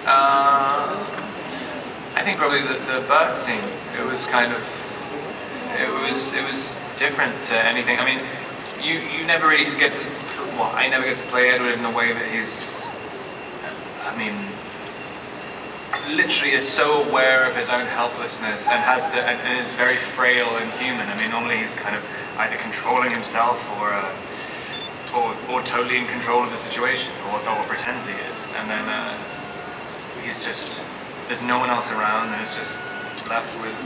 I think probably the birth scene. It was kind of, it was different to anything. I mean, you never really get to, well, I never get to play Edward in a way that he's, I mean, literally is so aware of his own helplessness and and is very frail and human. I mean, normally he's kind of either controlling himself or totally in control of the situation, or pretends he is. And then he's just, there's no one else around, and it's just left with,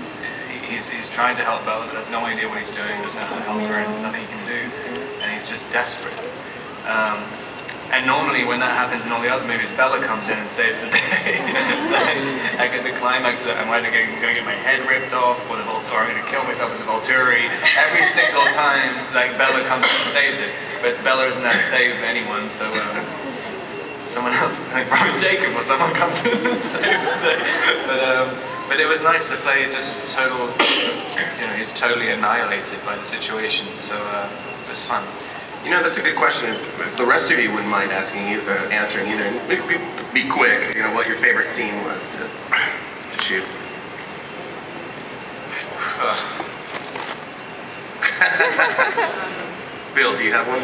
he's trying to help Bella, but has no idea what he's doing, doesn't know how to help her, and there's nothing he can do, and he's just desperate. And normally when that happens in all the other movies, Bella comes in and saves the day. Like at the climax that I'm either going to get my head ripped off, or I'm going to kill myself in the Volturi. Every single time, like, Bella comes in and saves it. But Bella isn't there to save anyone, so someone else, like Robin Jacob or someone, comes in and saves the day. But it was nice to play just total, you know, he's totally annihilated by the situation, so it was fun. You know, that's a good question. If the rest of you wouldn't mind answering either, maybe be quick, you know, what your favorite scene was to shoot. Bill, do you have one?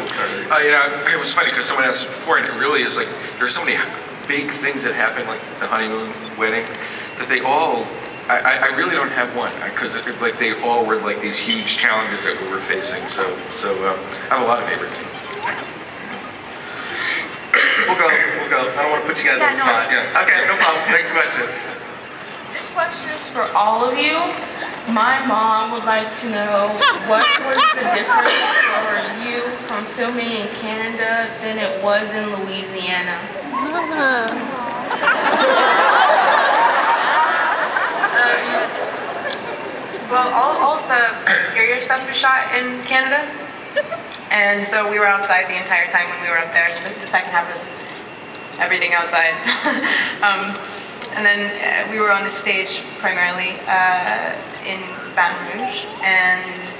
You know, it was funny because someone asked before, and it really is like, there's so many big things that happen, like the honeymoon, wedding, that they all, I really don't have one, because like they all were like these huge challenges that we were facing. So I have a lot of favorite scenes. We'll go. I don't want to put you guys on the spot. Yeah. Okay, no problem. Next question. This question is for all of you. My mom would like to know, what was the difference for you from filming in Canada than it was in Louisiana? Well, all of the exterior stuff was shot in Canada, and so we were outside the entire time when we were up there, so the second half was everything outside. And then we were on the stage primarily in Baton Rouge, and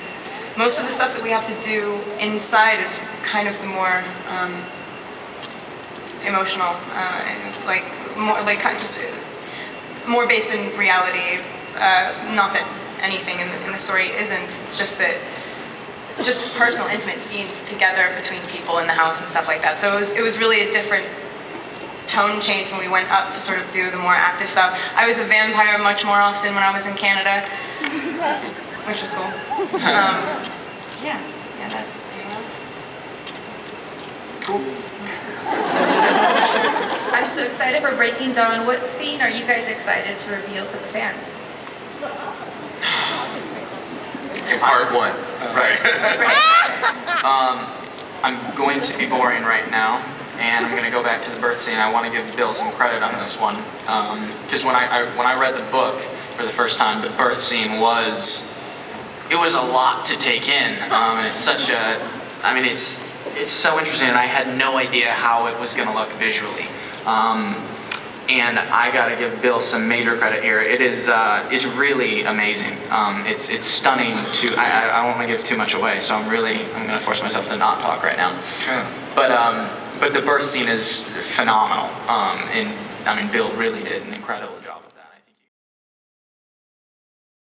most of the stuff that we have to do inside is kind of the more emotional, and just more based in reality. Not that anything in the story isn't. It's just that it's just personal, intimate scenes together between people in the house and stuff like that. So it was really a different tone change when we went up to sort of do the more active stuff. I was a vampire much more often when I was in Canada, which was cool. Yeah, that's cool. I'm so excited for Breaking Dawn. What scene are you guys excited to reveal to the fans? In part one. Right. I'm going to be boring right now, and I'm going to go back to the birth scene. I want to give Bill some credit on this one, because when I read the book for the first time, the birth scene was a lot to take in. It's such a, I mean, it's so interesting, and I had no idea how it was going to look visually. And I got to give Bill some major credit here. It's really amazing. It's stunning. I don't want to give too much away, so I'm going to force myself to not talk right now. But the birth scene is phenomenal. And I mean, Bill really did an incredible